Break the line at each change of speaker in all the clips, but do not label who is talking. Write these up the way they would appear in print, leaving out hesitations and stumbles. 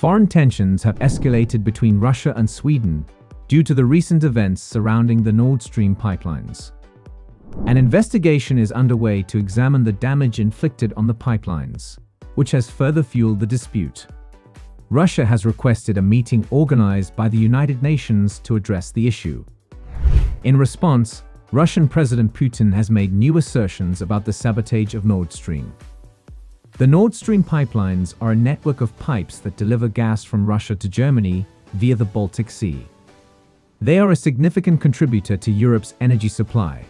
Foreign tensions have escalated between Russia and Sweden due to the recent events surrounding the Nord Stream pipelines. An investigation is underway to examine the damage inflicted on the pipelines, which has further fueled the dispute. Russia has requested a meeting organized by the United Nations to address the issue. In response, Russian President Putin has made new assertions about the sabotage of Nord Stream. The Nord Stream pipelines are a network of pipes that deliver gas from Russia to Germany via the Baltic Sea. They are a significant contributor to Europe's energy supply.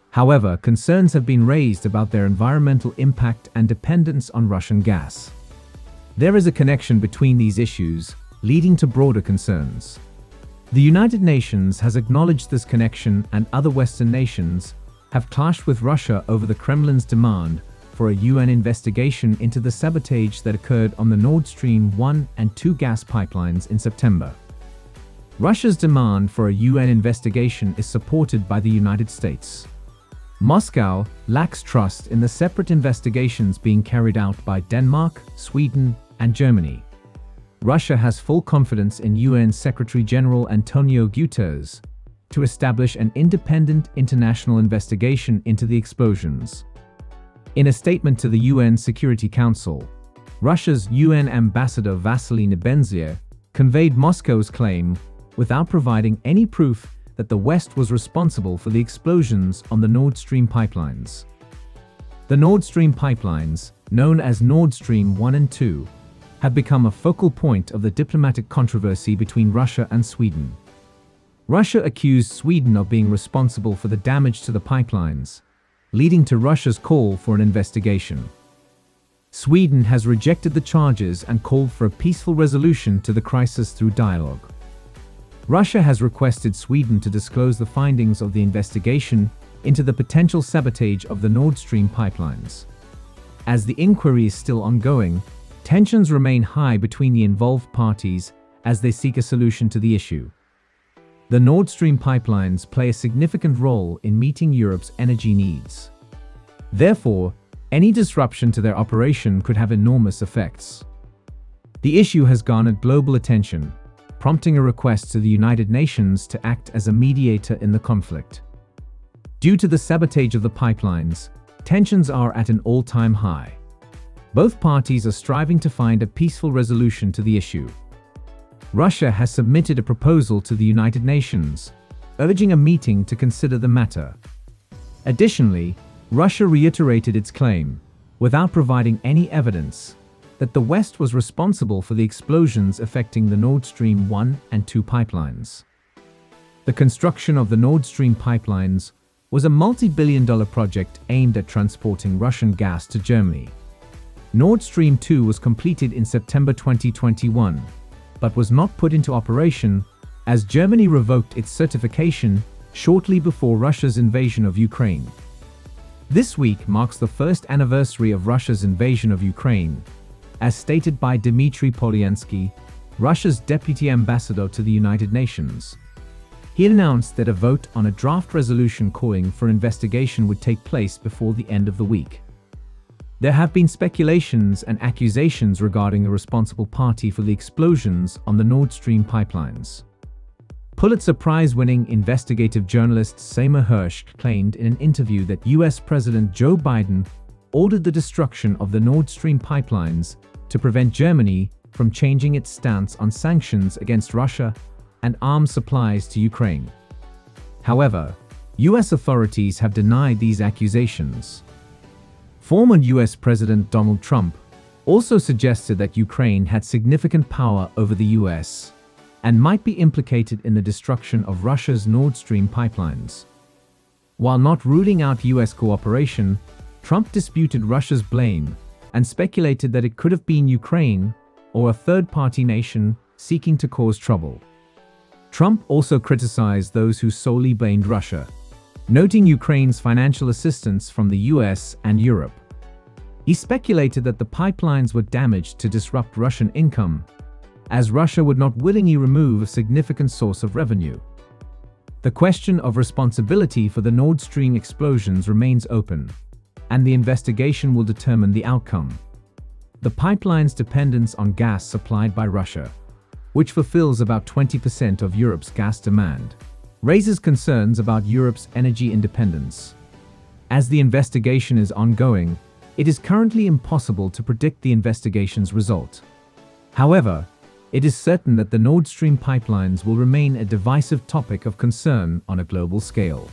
However, concerns have been raised about their environmental impact and dependence on Russian gas. There is a connection between these issues, leading to broader concerns. The United Nations has acknowledged this connection, and other Western nations have clashed with Russia over the Kremlin's demand for a UN investigation into the sabotage that occurred on the Nord Stream 1 and 2 gas pipelines in September. Russia's demand for a UN investigation is supported by the United States. Moscow lacks trust in the separate investigations being carried out by Denmark, Sweden, and Germany. Russia has full confidence in UN Secretary-General Antonio Guterres to establish an independent international investigation into the explosions. In a statement to the UN Security Council, Russia's UN ambassador Vasily Nebenzia conveyed Moscow's claim without providing any proof that the West was responsible for the explosions on the Nord Stream pipelines. The Nord Stream pipelines, known as Nord Stream 1 and 2, have become a focal point of the diplomatic controversy between Russia and Sweden. Russia accused Sweden of being responsible for the damage to the pipelines, leading to Russia's call for an investigation. Sweden has rejected the charges and called for a peaceful resolution to the crisis through dialogue. Russia has requested Sweden to disclose the findings of the investigation into the potential sabotage of the Nord Stream pipelines. As the inquiry is still ongoing, tensions remain high between the involved parties as they seek a solution to the issue. The Nord Stream pipelines play a significant role in meeting Europe's energy needs. Therefore, any disruption to their operation could have enormous effects. The issue has garnered global attention, prompting a request to the United Nations to act as a mediator in the conflict. Due to the sabotage of the pipelines, tensions are at an all-time high. Both parties are striving to find a peaceful resolution to the issue. Russia has submitted a proposal to the United Nations, urging a meeting to consider the matter. Additionally, Russia reiterated its claim, without providing any evidence, that the West was responsible for the explosions affecting the Nord Stream 1 and 2 pipelines. The construction of the Nord Stream pipelines was a multi-billion-dollar project aimed at transporting Russian gas to Germany. Nord Stream 2 was completed in September 2021, but was not put into operation as Germany revoked its certification shortly before Russia's invasion of Ukraine. This week marks the first anniversary of Russia's invasion of Ukraine, as stated by Dmitry Polyansky, Russia's deputy ambassador to the United Nations. He announced that a vote on a draft resolution calling for investigation would take place before the end of the week. There have been speculations and accusations regarding a responsible party for the explosions on the Nord Stream pipelines. Pulitzer Prize-winning investigative journalist Seymour Hersh claimed in an interview that US President Joe Biden ordered the destruction of the Nord Stream pipelines to prevent Germany from changing its stance on sanctions against Russia and arms supplies to Ukraine. However, US authorities have denied these accusations. Former US President Donald Trump also suggested that Ukraine had significant power over the US and might be implicated in the destruction of Russia's Nord Stream pipelines. While not ruling out US cooperation, Trump disputed Russia's blame and speculated that it could have been Ukraine or a third-party nation seeking to cause trouble. Trump also criticized those who solely blamed Russia, noting Ukraine's financial assistance from the US and Europe. He speculated that the pipelines were damaged to disrupt Russian income, as Russia would not willingly remove a significant source of revenue. The question of responsibility for the Nord Stream explosions remains open, and the investigation will determine the outcome. The pipeline's dependence on gas supplied by Russia, which fulfills about 20% of Europe's gas demand, raises concerns about Europe's energy independence. As the investigation is ongoing, it is currently impossible to predict the investigation's result. However, it is certain that the Nord Stream pipelines will remain a divisive topic of concern on a global scale.